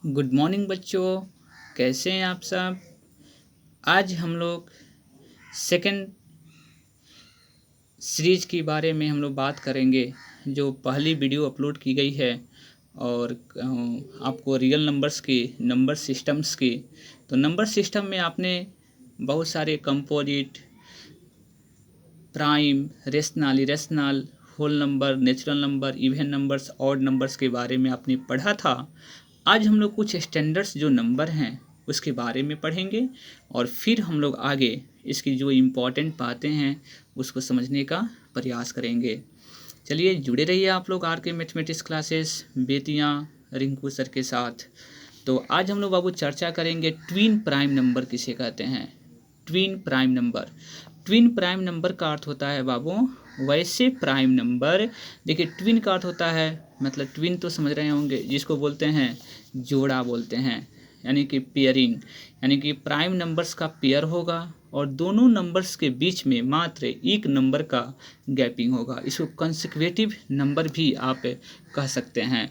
Good morning बच्चों, कैसे हैं आप सब। आज हम लोग सेकंड सीरीज के बारे में हम लोग बात करेंगे। जो पहली वीडियो अपलोड की गई है और आपको रियल नंबर्स की नंबर सिस्टम्स की, तो नंबर सिस्टम में आपने बहुत सारे composite, prime, rational, irrational, whole number, natural number, even numbers, odd numbers के बारे में आपने पढ़ा था। आज हम लोग कुछ स्टैंडर्ड्स जो नंबर हैं उसके बारे में पढ़ेंगे और फिर हम लोग आगे इसकी जो इम्पोर्टेंट बातें हैं उसको समझने का प्रयास करेंगे। चलिए जुड़े रहिए आप लोग आर के mathematics classes Bettiah Rinku sir के साथ। तो आज हम लोग बाबू चर्चा करेंगे ट्विन प्राइम नंबर किसे कहते हैं। Twin prime number, twin prime number का अर्थ होता है बाबू वैसे प्राइम नंबर। देखिए ट्विन का अर्थ होता है, मतलब ट्विन तो समझ रहे होंगे, जिसको बोलते हैं जोड़ा बोलते हैं, यानी कि पेयरिंग, यानी कि प्राइम नंबर्स का पेयर होगा और दोनों नंबर्स के बीच में मात्र एक नंबर का गैपिंग होगा। इसको कंसेक्यूटिव नंबर भी आप कह सकते हैं।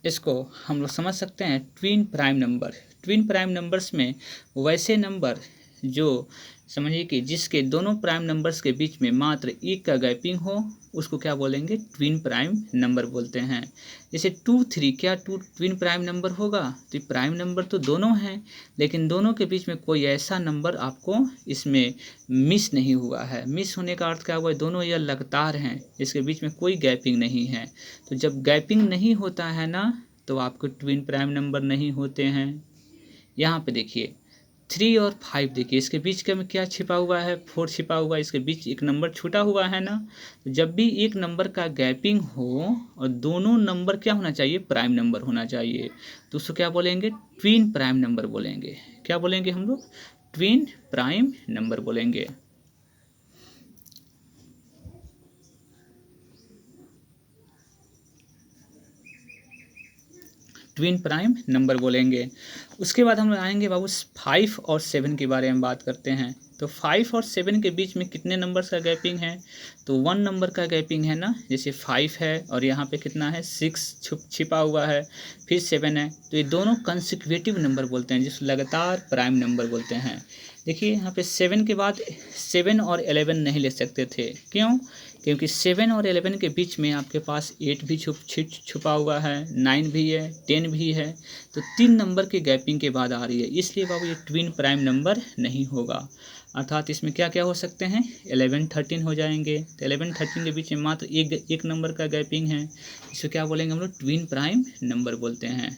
इसको हम लोग समझ सकते हैं twin prime number. Twin prime numbers में वैसे नंबर जो समझिए कि जिसके दोनों प्राइम नंबर्स के बीच में मात्र एक का गैपिंग हो उसको क्या बोलेंगे, ट्विन प्राइम नंबर बोलते हैं। जैसे 2, 3, क्या टू ट्विन प्राइम नंबर होगा? तो प्राइम नंबर तो दोनों हैं, लेकिन दोनों के बीच में कोई ऐसा नंबर आपको इसमें मिस नहीं हुआ है। मिस होने का अर्थ क्या हुआ, दोनों यह लगातार हैं, इसके बीच में कोई गैपिंग नहीं है। तो जब गैपिंग नहीं होता है ना, तो आपको ट्विन प्राइम नंबर नहीं होते हैं। यहाँ पे देखिए 3 और 5, देखिए इसके बीच के में क्या छिपा हुआ है, 4 छिपा हुआ है, इसके बीच एक नंबर छूटा हुआ है ना। तो जब भी एक नंबर का गैपिंग हो और दोनों नंबर क्या होना चाहिए, प्राइम नंबर होना चाहिए, तो उसको क्या बोलेंगे, ट्विन प्राइम नंबर बोलेंगे। क्या बोलेंगे हम लोग, ट्विन प्राइम नंबर बोलेंगे। ट्विन प्राइम नंबर बोलेंगे। उसके बाद हम आएंगे बाबू 5 और 7 के बारे में बात करते हैं। तो 5 और 7 के बीच में कितने नंबर्स का गैपिंग है, तो 1 नंबर का गैपिंग है ना। जैसे 5 है और यहाँ पे कितना है, 6 छिपा हुआ है, फिर 7 है, तो ये दोनों कंसेक्यूटिव नंबर बोलते हैं, जिस लगातार प्राइम नंबर बोलते हैं। देखिए यहाँ पे 7 के बाद 7 और 11 नहीं ले सकते थे, क्यों? क्योंकि 7 और 11 के बीच में आपके पास 8 भी छुपा हुआ है, 9 भी है, 10 भी है, तो 3 नंबर की गैपिंग के बाद आ रही है, इसलिए बाबू ये ट्विन प्राइम नंबर नहीं होगा। अर्थात इसमें क्या क्या हो सकते हैं, 11, 13 हो जाएंगे। तो 11, 13 के बीच में मात्र एक नंबर का गैपिंग है, इसको क्या बोलेंगे हम लोग, ट्विन प्राइम नंबर बोलते हैं।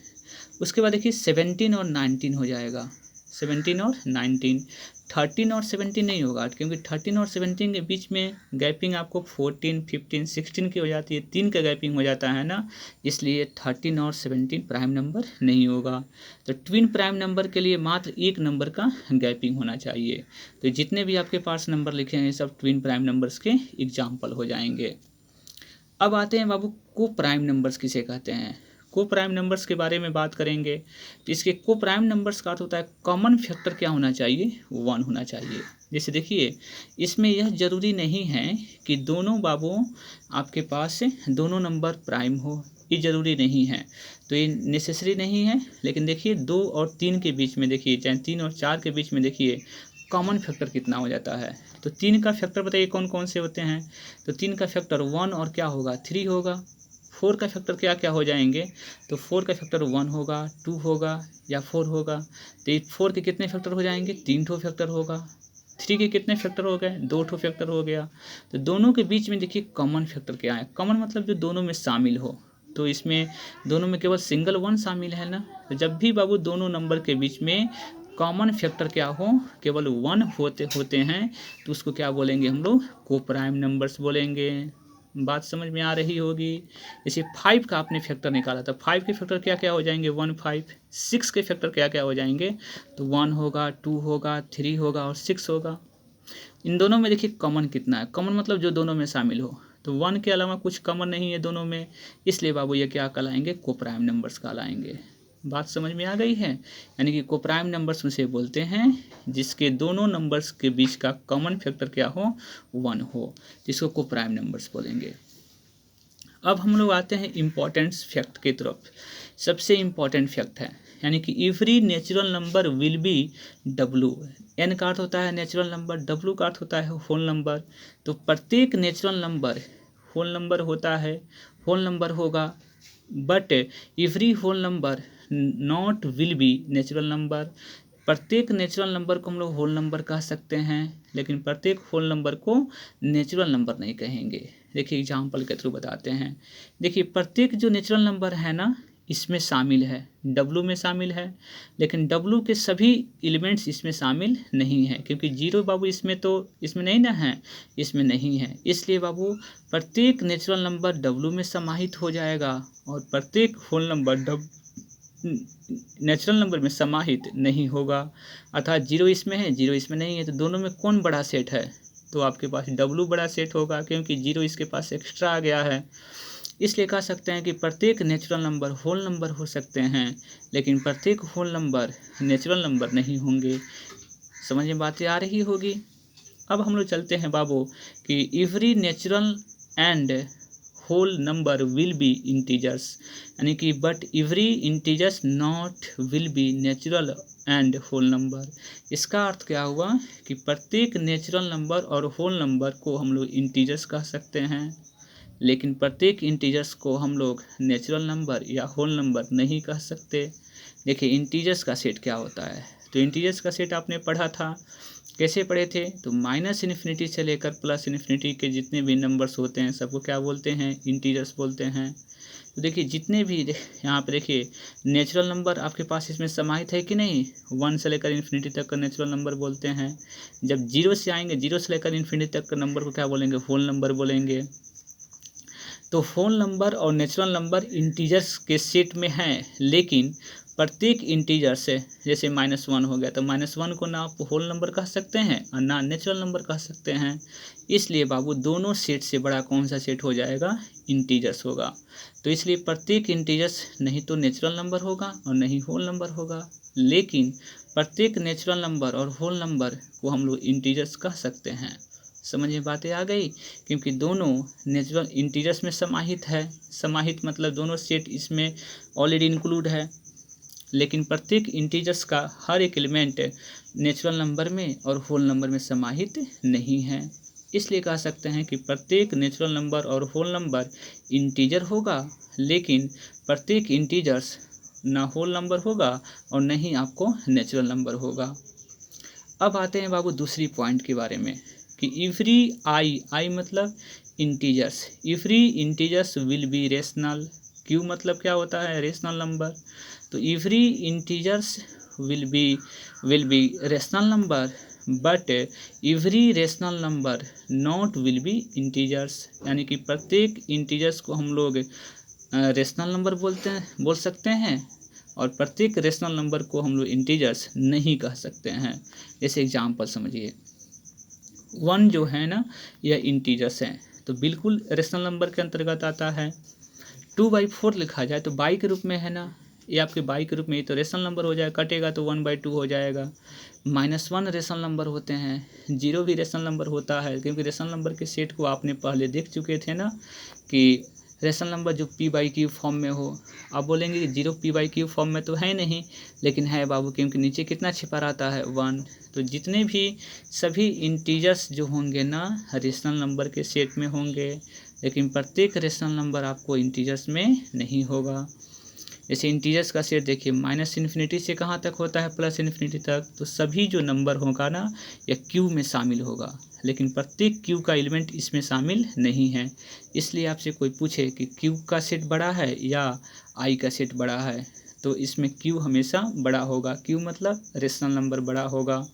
उसके बाद देखिए 17 और 19 हो जाएगा। 17 और 19, 13 और 17 नहीं होगा, क्योंकि 13 और 17 के बीच में गैपिंग आपको 14, 15, 16 की हो जाती है, 3 का गैपिंग हो जाता है ना, इसलिए 13 और 17 प्राइम नंबर नहीं होगा। तो ट्विन प्राइम नंबर के लिए मात्र एक नंबर का गैपिंग होना चाहिए। तो जितने भी आपके पास नंबर लिखे हैं सब ट्विन प्राइम नंबर्स के एग्जाम्पल हो जाएंगे। अब आते हैं बाबू को प्राइम नंबर्स किसे कहते हैं। को प्राइम नंबर्स के बारे में बात करेंगे। तो इसके को प्राइम नंबर्स का अर्थ होता है कॉमन फैक्टर क्या होना चाहिए, 1 होना चाहिए। जैसे देखिए इसमें यह जरूरी नहीं है कि दोनों बाबू आपके पास दोनों नंबर प्राइम हो, ये ज़रूरी नहीं है, तो ये नेसेसरी नहीं है। लेकिन देखिए 2 और 3 के बीच में, देखिए चाहे 3 और 4 के बीच में देखिए कॉमन फैक्टर कितना हो जाता है। तो 3 का फैक्टर बताइए कौन कौन से होते हैं, तो 3 का फैक्टर 1 और क्या होगा, 3 होगा। 4 का फैक्टर क्या क्या हो जाएंगे, तो 4 का फैक्टर 1 होगा, 2 होगा या 4 होगा। तो ये 4 के कितने फैक्टर हो जाएंगे, 3 ठो फैक्टर होगा। 3 के कितने फैक्टर हो गए, 2 ठो फैक्टर हो गया। तो दोनों के बीच में देखिए कॉमन फैक्टर क्या है, कॉमन मतलब जो दोनों में शामिल हो। तो इसमें दोनों में केवल सिंगल 1 शामिल है ना। तो जब भी बाबू दोनों नंबर के बीच में कॉमन फैक्टर क्या हो, केवल 1 होते हैं, तो उसको क्या बोलेंगे हम लोग, को प्राइम नंबर्स बोलेंगे। बात समझ में आ रही होगी। जैसे 5 का आपने फैक्टर निकाला था, 5 के फैक्टर क्या क्या हो जाएंगे, 1, 5। 6 के फैक्टर क्या क्या हो जाएंगे, तो 1 होगा, 2 होगा, 3 होगा और 6 होगा। इन दोनों में देखिए कॉमन कितना है, कॉमन मतलब जो दोनों में शामिल हो। तो 1 के अलावा कुछ कॉमन नहीं है दोनों में, इसलिए बाबू ये क्या कहलाएंगे, को प्राइम नंबर्स कहलाएंगे। बात समझ में आ गई है। यानी कि कोप्राइम नंबर्स उसे बोलते हैं जिसके दोनों नंबर्स के बीच का कॉमन फैक्टर क्या हो, 1 हो, जिसको कोप्राइम नंबर्स बोलेंगे। अब हम लोग आते हैं इम्पॉर्टेंस फैक्ट की तरफ। सबसे इम्पॉर्टेंट फैक्ट है, यानी कि every natural number will be W. N का अर्थ होता है नेचुरल नंबर, डब्लू का अर्थ होता है होल नंबर। तो प्रत्येक नेचुरल नंबर होल नंबर होता है, होल नंबर होगा। But every whole number not will be natural number. प्रत्येक नेचुरल नंबर को हम लोग होल नंबर कह सकते हैं, लेकिन प्रत्येक होल नंबर को नेचुरल नंबर नहीं कहेंगे। देखिए एग्जाम्पल के थ्रू बताते हैं। देखिए प्रत्येक जो नेचुरल नंबर है ना, इसमें शामिल है, डब्लू में शामिल है, लेकिन डब्लू के सभी एलिमेंट्स इसमें शामिल नहीं है, क्योंकि जीरो बाबू इसमें नहीं ना है, इसमें नहीं है। इसलिए बाबू प्रत्येक नेचुरल नंबर डब्लू में समाहित हो जाएगा और प्रत्येक होल नंबर नेचुरल नंबर में समाहित नहीं होगा। अर्थात जीरो इसमें है, जीरो इसमें नहीं है, तो दोनों में कौन बड़ा सेट है, तो आपके पास डब्लू बड़ा सेट होगा, क्योंकि जीरो इसके पास एक्स्ट्रा आ गया है। इसलिए कह सकते हैं कि प्रत्येक नेचुरल नंबर होल नंबर हो सकते हैं, लेकिन प्रत्येक होल नंबर नेचुरल नंबर नहीं होंगे। समझ में बातें आ रही होगी। अब हम लोग चलते हैं बाबू कि every natural and whole number will be integers, यानी कि but every integers not will be natural and whole number. इसका अर्थ क्या हुआ कि प्रत्येक नेचुरल नंबर और होल नंबर को हम लोग इंटीजर्स कह सकते हैं, लेकिन प्रत्येक इंटीजर्स को हम लोग नेचुरल नंबर या होल नंबर नहीं कह सकते। देखिए इंटीजर्स का सेट क्या होता है, तो इंटीजर्स का सेट आपने पढ़ा था, कैसे पढ़े थे, तो माइनस इन्फिनिटी से लेकर प्लस इन्फिनिटी के जितने भी नंबर्स होते हैं सबको क्या बोलते हैं, इंटीजर्स बोलते हैं। तो देखिए जितने भी यहाँ पे देखिए नेचुरल नंबर आपके पास इसमें समाहित है कि नहीं, 1 से लेकर इन्फिनिटी तक का नेचुरल नंबर बोलते हैं। जब जीरो से आएंगे, जीरो से लेकर इन्फिनिटी तक का नंबर को क्या बोलेंगे, होल नंबर बोलेंगे। तो होल नंबर और नेचुरल नंबर इंटीजर्स के सेट में हैं, लेकिन प्रत्येक इंटीजर से, जैसे -1 हो गया, तो -1 को ना आप होल नंबर कह सकते हैं और ना नेचुरल नंबर कह सकते हैं। इसलिए बाबू दोनों सेट से बड़ा कौन सा सेट हो जाएगा, इंटीजर्स होगा। तो इसलिए प्रत्येक इंटीजर्स नहीं तो नेचुरल नंबर होगा और नहीं होल नंबर होगा, लेकिन प्रत्येक नेचुरल नंबर और होल नंबर को हम लोग इंटीजर्स कह सकते हैं। समझ में बातें आ गई, क्योंकि दोनों नेचुरल इंटीजर्स में समाहित है। समाहित मतलब दोनों सेट इसमें ऑलरेडी इंक्लूड है, लेकिन प्रत्येक इंटीजर्स का हर एक एलिमेंट नेचुरल नंबर में और होल नंबर में समाहित नहीं है। इसलिए कह सकते हैं कि प्रत्येक नेचुरल नंबर और होल नंबर इंटीजर होगा, लेकिन प्रत्येक इंटीजर्स ना होल नंबर होगा और न ही आपको नेचुरल नंबर होगा। अब आते हैं बाबू दूसरी पॉइंट के बारे में कि एवरी आई मतलब integers, every integers will be rational. Q मतलब क्या होता है, रेशनल नंबर। तो every integers will be rational number, but every rational number not will be integers, यानी कि प्रत्येक इंटीजर्स को हम लोग रेशनल नंबर बोल सकते हैं और प्रत्येक रेशनल नंबर को हम लोग इंटीजर्स नहीं कह सकते हैं। जैसे एग्जांपल समझिए, 1 जो है ना यह इंटीजर्स है, तो बिल्कुल रेशनल नंबर के अंतर्गत आता है। 2/4 लिखा जाए तो बाई के रूप में है ना, ये आपके बाई के रूप में, ये तो रेशनल नंबर हो जाएगा, कटेगा तो 1/2 हो जाएगा। -1 रेशनल नंबर होते हैं, 0 भी रेशनल नंबर होता है, क्योंकि रेशनल नंबर के सेट को आपने पहले देख चुके थे ना कि रेशनल नंबर जो p/q फॉर्म में हो। आप बोलेंगे कि 0 p/q फॉर्म में तो है नहीं, लेकिन है बाबू, क्योंकि नीचे कितना छिपा रहता है, 1। तो जितने भी सभी इंटीजर्स जो होंगे ना रेशनल नंबर के सेट में होंगे, लेकिन प्रत्येक रेशनल नंबर आपको इंटीजर्स में नहीं होगा। जैसे इंटीजर्स का सेट देखिए, -इन्फिनिटी से कहाँ तक होता है, +इन्फिनिटी तक, तो सभी जो नंबर होगा ना यह क्यू में शामिल होगा, लेकिन प्रत्येक क्यू का एलिमेंट इसमें शामिल नहीं है। इसलिए आपसे कोई पूछे कि क्यू का सेट बड़ा है या आई का सेट बड़ा है, तो इसमें क्यू हमेशा बड़ा होगा, क्यू मतलब रेशनल नंबर बड़ा होगा।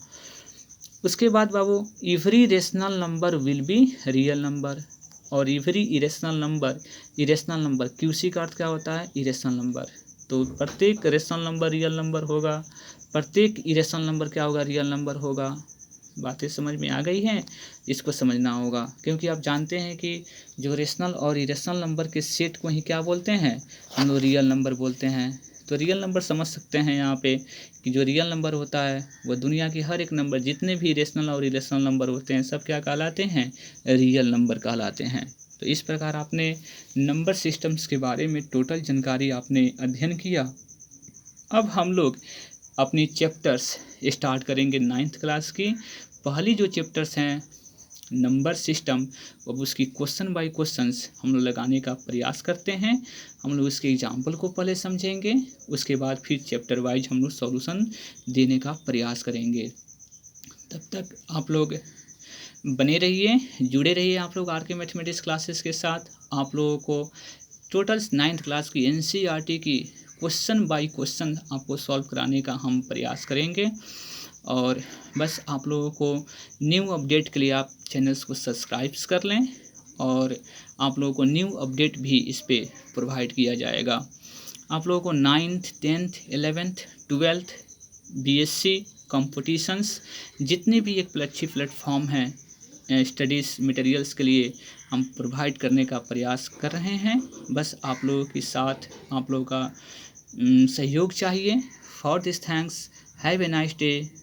उसके बाद बाबू every rational number will be real number, और एवरी इरेशनल नंबर क्यूसी का अर्थ क्या होता है, इरेशनल नंबर। तो प्रत्येक रेशनल नंबर रियल नंबर होगा, प्रत्येक इरेशनल नंबर क्या होगा, रियल नंबर होगा। बातें समझ में आ गई हैं, इसको समझना होगा, क्योंकि आप जानते हैं कि जो रेशनल और इरेशनल नंबर के सेट को ही क्या बोलते हैं, हम लोग रियल नंबर बोलते हैं। तो रियल नंबर समझ सकते हैं यहाँ पे कि जो रियल नंबर होता है वो दुनिया के हर एक नंबर, जितने भी रेशनल और इरेशनल नंबर होते हैं, सब क्या कहलाते हैं, रियल नंबर कहलाते हैं। तो इस प्रकार आपने नंबर सिस्टम्स के बारे में टोटल जानकारी आपने अध्ययन किया। अब हम लोग अपनी चैप्टर्स स्टार्ट करेंगे 9th क्लास की। पहली जो चैप्टर्स हैं नंबर सिस्टम, अब उसकी क्वेश्चन बाय क्वेश्चंस हम लोग लगाने का प्रयास करते हैं। हम लोग उसके एग्जाम्पल को पहले समझेंगे, उसके बाद फिर चैप्टर वाइज हम लोग सॉल्यूशन देने का प्रयास करेंगे। तब तक आप लोग बने रहिए, जुड़े रहिए आप लोग आर के मैथमेटिक्स क्लासेस के साथ। आप लोगों को टोटल 9th क्लास की NCERT की क्वेश्चन बाय क्वेश्चन आपको सॉल्व कराने का हम प्रयास करेंगे। और बस आप लोगों को न्यू अपडेट के लिए आप चैनल्स को सब्सक्राइब कर लें, और आप लोगों को न्यू अपडेट भी इस पर प्रोवाइड किया जाएगा। आप लोगों को 9th 10th 11th 12th BSc competitions जितने भी एक अच्छी प्लेटफॉर्म हैं स्टडीज़ मटेरियल्स के लिए हम प्रोवाइड करने का प्रयास कर रहे हैं। बस आप लोगों के साथ आप लोगों का सहयोग चाहिए। For this thanks, have a nice day.